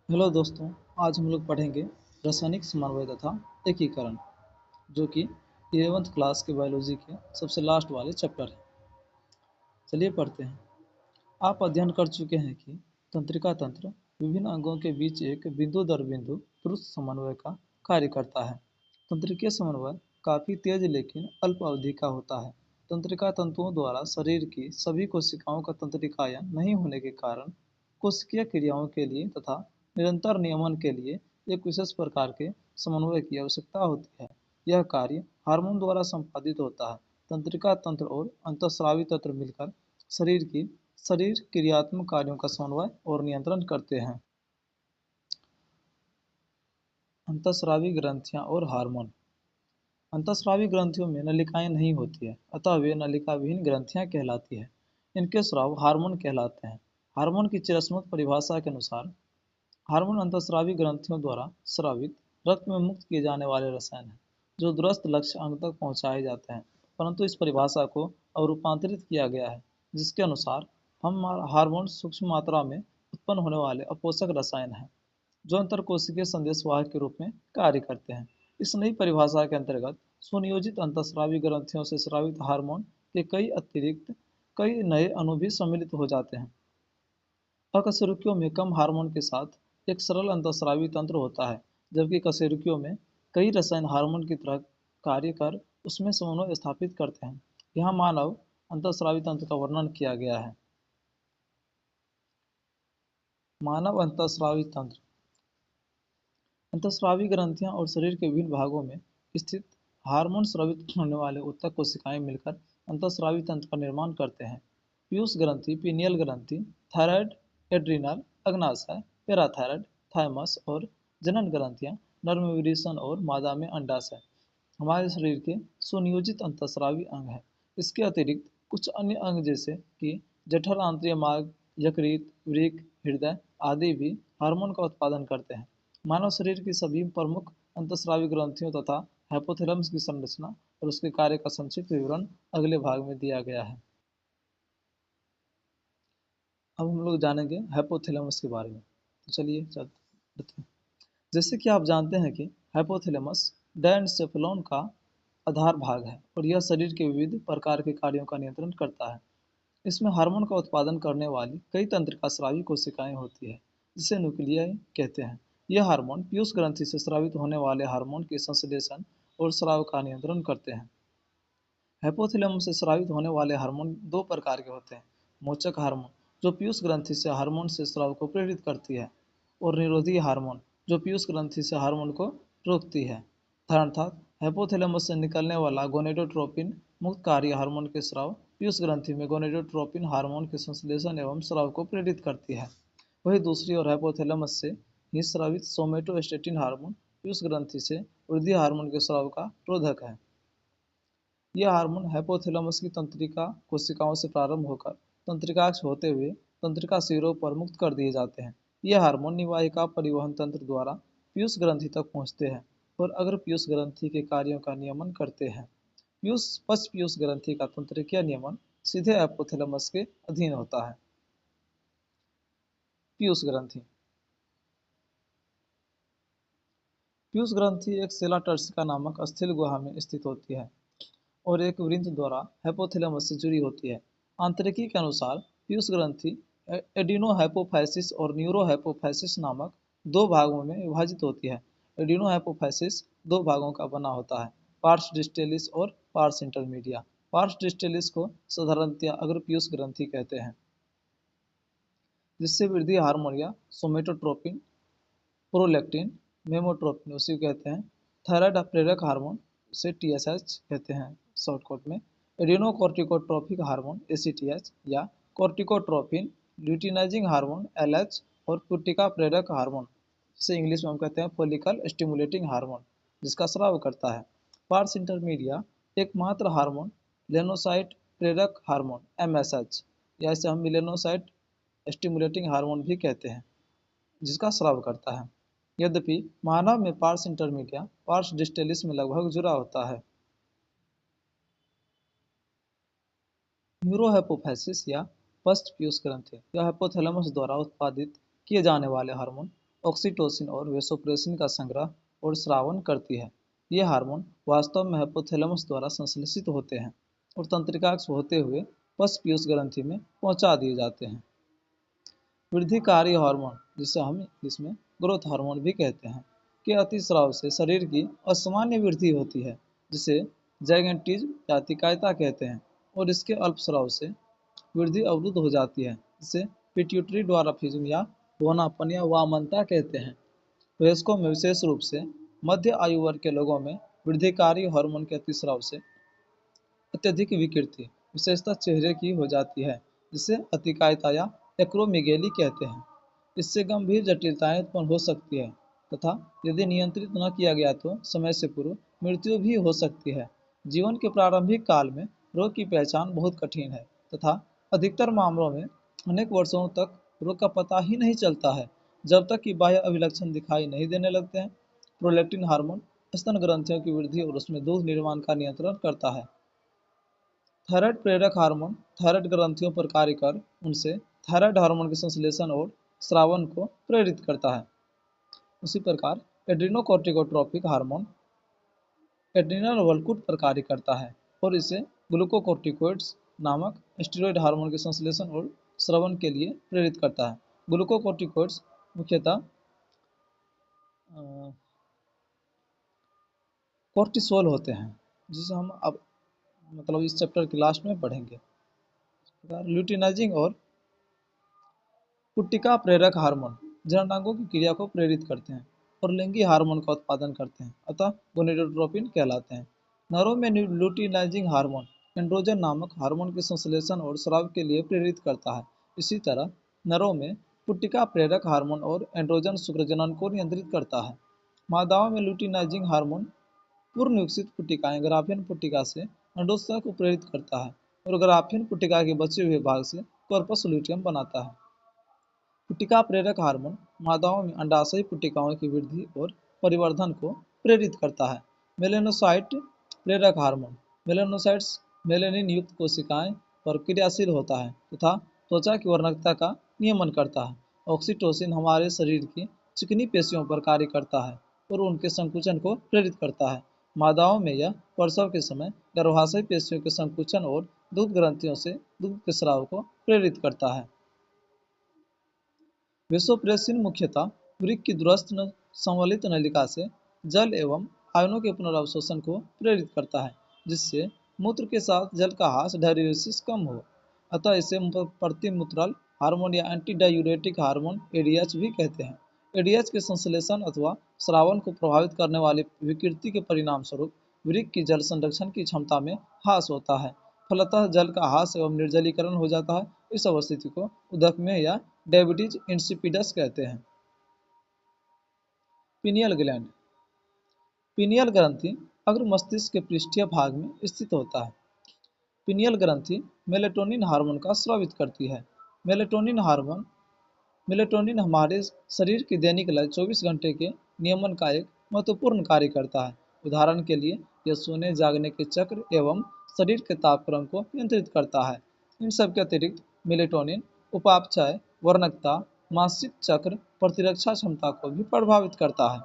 Hello दोस्तों, आज हम लोग पढ़ेंगे रासायनिक समन्वय तथा एकीकरण, जो कि 11th क्लास के बायोलॉजी के सबसे लास्ट वाले चैप्टर है। चलिए पढ़ते हैं। आप अध्ययन कर चुके हैं कि तंत्रिका तंत्र विभिन्न अंगों के बीच एक बिंदु दर बिंदु द्रुत समन्वय का कार्य करता है। तंत्रिकीय समन्वय काफ़ी तेज लेकिन अल्प अवधि का होता है। तंत्रिका तंतुओं द्वारा शरीर की सभी कोशिकाओं का तंत्रिकायन नहीं होने के कारण कोशिकीय क्रियाओं के लिए तथा निरंतर नियमन के लिए एक विशेष प्रकार के समन्वय की आवश्यकता होती है। यह कार्य हार्मोन द्वारा संपादित होता है। तंत्रिका तंत्र और अंतःस्रावी तंत्र मिलकर शरीर क्रियात्मक कार्यों का समन्वय और नियंत्रण करते हैं। अंतःस्रावी ग्रंथियां और हार्मोन। अंतःस्रावी ग्रंथियों में नलिकाएं नहीं होती है, अतः वे नलिका विहीन ग्रंथियां कहलाती है। इनके स्राव हार्मोन कहलाते हैं। हार्मोन की चिरस्मृत परिभाषा के अनुसार हार्मोन अंतःस्रावी ग्रंथियों द्वारा स्रावित रक्त में मुक्त किए जाने वाले रसायन हैं, जो दूरस्थ लक्ष्य अंग तक पहुंचाए जाते हैं। परंतु इस परिभाषा को अब रूपांतरित किया गया है, जिसके अनुसार हम हार्मोन सूक्ष्म मात्रा में उत्पन्न होने वाले अपोषक रसायन हैं, जो अंतरकोशिकीय संदेशवाहक के रूप में कार्य करते हैं। इस नई परिभाषा के अंतर्गत सुनियोजित अंतःस्रावी ग्रंथियों से स्रावित हार्मोन के कई नए अणु भी सम्मिलित हो जाते हैं। अकशेरुकियों में कम हार्मोन के साथ एक सरल अंतःस्रावी तंत्र होता है, जबकि कशेरुकियों में कई रसायन हार्मोन की तरह कार्य कर उसमें समन्वय स्थापित करते हैं। यहाँ मानव अंतःस्रावी तंत्र का वर्णन किया गया है। मानव अंतःस्रावी तंत्र। अंतःस्रावी ग्रंथियां और शरीर के विभिन्न भागों में स्थित हार्मोन स्रावित होने वाले ऊतक कोशिकाएं मिलकर अंतःस्रावी तंत्र का निर्माण करते हैं। पीयूष ग्रंथि, पीनियल ग्रंथि, थायराइड, एड्रिनल, अग्नाशय, पैराथायराइड, थाइमस और जनन ग्रंथियां नर में विरेचन और मादा में अंडाशय हमारे शरीर के सुनियोजित अंतःस्रावी अंग हैं। इसके अतिरिक्त कुछ अन्य अंग जैसे कि जठर, आंत्रिय मार्ग, यकृत, वृक्क, हृदय आदि भी हार्मोन का उत्पादन करते हैं। मानव शरीर की सभी प्रमुख अंतःस्रावी ग्रंथियों तथा हाइपोथैलेमस की संरचना और उसके कार्य का संक्षिप्त विवरण अगले भाग में दिया गया है। अब हम लोग जानेंगे हाइपोथैलेमस के बारे में। तो चलिए चलते हैं। जैसे कि आप जानते हैं कि हाइपोथैलेमस डायनसेफेलॉन का आधार भाग है और यह शरीर के विविध प्रकार के कार्यों का नियंत्रण करता है। इसमें हार्मोन का उत्पादन करने वाली कई तंत्रिका स्रावी कोशिकाएं होती है, जिसे न्यूक्लियाई कहते हैं। यह हार्मोन पीयूष ग्रंथि से स्रावित होने वाले हार्मोन के संश्लेषण और स्राव का नियंत्रण करते हैं। हाइपोथैलेमस से स्रावित होने वाले हार्मोन दो प्रकार के होते हैं। मोचक हार्मोन, जो पीयूष ग्रंथि से हार्मोन से स्राव को प्रेरित करती है, और निरोधी हार्मोन, जो पीयूष ग्रंथि से हार्मोन को रोकती है। अर्थात हाइपोथैलेमस से निकलने वाला गोनेडोट्रोपिन मुक्तकारी हार्मोन के स्राव पीयूष ग्रंथि में गोनेडोट्रोपिन हार्मोन के संश्लेषण एवं स्राव को प्रेरित करती है। वही दूसरी ओर हाइपोथैलेमस से ही स्रावित सोमेटोस्टेटिन हार्मोन पीयूष ग्रंथि से वृद्धि हार्मोन के स्राव का रोधक है। यह हार्मोन हाइपोथैलेमस की तंत्रिका कोशिकाओं से प्रारंभ होकर तंत्रिकाक्ष होते हुए तंत्रिका सिरों पर मुक्त कर दिए जाते हैं। यह हार्मोन निवाहिका परिवहन तंत्र द्वारा पीयूष ग्रंथि तक पहुंचते हैं और अग्र पीयूष ग्रंथि के कार्यों का नियमन करते हैं। पश्च पीयूष ग्रंथि का तंत्रिकीय नियमन सीधे हाइपोथैलेमस के अधीन होता है। पीयूष ग्रंथि। पीयूष ग्रंथि एक सेला टर्सिका नामक अस्थिल गुहा में स्थित होती है और एक वृंत द्वारा हाइपोथैलेमस से जुड़ी होती है। आंतरिकी के अनुसार पीयूष ग्रंथि एडिनोहाइपोफाइसिस और न्यूरोहाइपोफाइसिस नामक दो भागों में विभाजित होती है। एडिनोहाइपोफाइसिस दो भागों का बना होता है, पार्स डिस्टेलिस और पार्स इंटरमीडिया। पार्स डिस्टेलिस को साधारणतया अग्र पीयूष ग्रंथि कहते हैं, जिससे वृद्धि हार्मोन या सोमेटोट्रोपिन, प्रोलैक्टिन, मेमोट्रोपिन उसी को कहते हैं, थायराइड प्रेरक हार्मोन उसे टीएसएच कहते हैं शॉर्टकट में, एडिनोकोर्टिकोट्रोपिक हार्मोन एसीटीएच या कोर्टिकोट्रोपिन, ल्यूटिनाइजिंग हार्मोन एलएच और पुट्टिका प्रेरक हार्मोन, जिसे इंग्लिश में हम कहते हैं फोलिकल स्टिमुलेटिंग हार्मोन, जिसका स्राव करता है। पार्स इंटरमीडिया एकमात्र हार्मोन लेनोसाइट प्रेरक हार्मोन एमएसएच या इसे हम मिलेनोसाइट स्टिमुलेटिंग हार्मोन भी कहते हैं, जिसका स्राव करता है। यद्यपि मानव में पार्स इंटरमीडिया पार्स डिस्टेलिस में लगभग जुड़ा होता है। न्यूरोहाइपोफाइसिस या पश्च पीयूष ग्रंथि या हाइपोथैलेमस द्वारा उत्पादित किए जाने वाले हार्मोन ऑक्सीटोसिन और वेसोप्रेसिन का संग्रह और स्रावन करती है। ये हार्मोन वास्तव में हाइपोथैलेमस द्वारा संश्लेषित होते हैं और तंत्रिका से होते हुए पश्च पीयूष ग्रंथि में पहुंचा दिए जाते हैं। वृद्धिकारी हार्मोन, जिसे हम इसमें ग्रोथ हार्मोन भी कहते हैं, के अतिस्राव से शरीर की असामान्य वृद्धि होती है, जिसे जैगेंटिज या अतिकायता कहते हैं, और इसके अल्पस्राव से वृद्धि अवरुद्ध हो जाती है, जिसे पिट्यूटरी ड्वार्फिज्म या बौनापन या वामनता कहते हैं। वयस्कों में विशेष रूप से मध्य आयु वर्ग के लोगों में वृद्धिकारी हार्मोन के अतिस्राव से अत्यधिक विकृति विशेषता चेहरे की हो जाती है, जिसे अतिकायता या एक्रोमेगेली कहते हैं। इससे गंभीर जटिलताएं उत्पन्न हो सकती है तथा यदि नियंत्रित न किया गया तो समय से पूर्व मृत्यु भी हो सकती है। जीवन के प्रारंभिक काल में रोग की पहचान बहुत कठिन है तथा अधिकतर मामलों में अनेक वर्षों तक रोग का पता ही नहीं चलता है, जब तक कि बाह्य अभिलक्षण दिखाई नहीं देने लगते हैं। प्रोलैक्टिन हार्मोन स्तन ग्रंथियों की वृद्धि और उसमें दूध निर्माण का नियंत्रण करता है। थायराइड प्रेरक हार्मोन थायराइड ग्रंथियों पर कार्य कर उनसे थायराइड हार्मोन के संश्लेषण और स्रावन को प्रेरित करता है। उसी प्रकार एड्रीनोकोर्टिकोट्रोपिक हार्मोन एड्रिनल वल्कुट पर कार्य करता है और इसे ग्लूकोकोर्टिकोइड्स नामक स्टेरॉयड हार्मोन के संश्लेषण और स्रावन के लिए प्रेरित करता है। ग्लूकोकोर्टिकोइड्स मुख्यतः कोर्टिसोल होते हैं, जिसे हम अब इस चैप्टर के लास्ट में पढ़ेंगे। ल्यूटिनाइजिंग और पुट्टिका प्रेरक हार्मोन जननांगों की क्रिया को प्रेरित करते हैं और लिंगी हार्मोन का उत्पादन करते हैं, अतः गोनेडोट्रोपिन कहलाते हैं। नरों में ल्यूटिनाइजिंग हार्मोन एंड्रोजन नामक हार्मोन के संश्लेषण और स्राव के लिए प्रेरित करता है। इसी तरह नरों में पुट्टिका प्रेरक हार्मोन और एंड्रोजन शुक्रजनन को नियंत्रित करता है। मादाओं में ल्यूटिनाइजिंग हार्मोन पूर्ण विकसित पुट्टिकाएं ग्राफियन पुट्टिका से अंडोत्सर्ग को प्रेरित करता है और ग्राफियन पुट्टिका के बचे हुए भाग से कॉर्पस लुटियम बनाता है। पुट्टिका प्रेरक हार्मोन मादाओं में अंडाशयी पुट्टिकाओं की वृद्धि और परिवर्धन को प्रेरित करता है। मेलेनोसाइट प्रेरक हार्मोन मेलेनोसाइट्स मेलेनिन युक्त कोशिकाएं पर क्रियाशील होता है तथा त्वचा की वर्णकता का नियमन करता है। ऑक्सीटोसिन हमारे शरीर की चिकनी पेशियों पर कार्य करता है और उनके संकुचन को प्रेरित करता है। मादाओं में यह प्रसव के समय गर्भाशय पेशियों के संकुचन और दूध ग्रंथियों से दूध के स्राव को प्रेरित करता है। वेसोप्रेसिन मुख्यतः वृक्क की दूरस्थ संवलित नलिका से जल एवं आयनों के पुनर्अवशोषण को प्रेरित करता है, जिससे मूत्र के साथ जल का ह्रास डाययूरेसिस कम हो। अतः इसे प्रतिमूत्रल हार्मोन या एंटी डायूरेटिक हार्मोन एडीएच भी कहते हैं। एडीएच के संश्लेषण अथवा स्रावन को प्रभावित करने वाली विकृति के परिणाम स्वरूप वृक्क की जल संरक्षण की क्षमता में ह्रास होता है। फलतः जल का ह्रास एवं निर्जलीकरण हो जाता है। इस अवस्थिति को उदकमेह या डायबिटीज इंसिपिडस कहते हैं। पीनियल ग्लैंड पीनियल ग्रंथि अग्र मस्तिष्क के पृष्ठीय भाग में स्थित होता है। पीनियल ग्रंथि मेलेटोनिन हार्मोन का स्रावित करती है। मेलेटोनिन हमारे शरीर की दैनिक लय 24 घंटे के नियमन का एक महत्वपूर्ण कार्य करता है। उदाहरण के लिए यह सोने जागने के चक्र एवं शरीर के तापक्रम को नियंत्रित करता है। इन सब के अतिरिक्त मेलेटोनिन उपापचय वर्णकता मासिक चक्र प्रतिरक्षा क्षमता को भी प्रभावित करता है।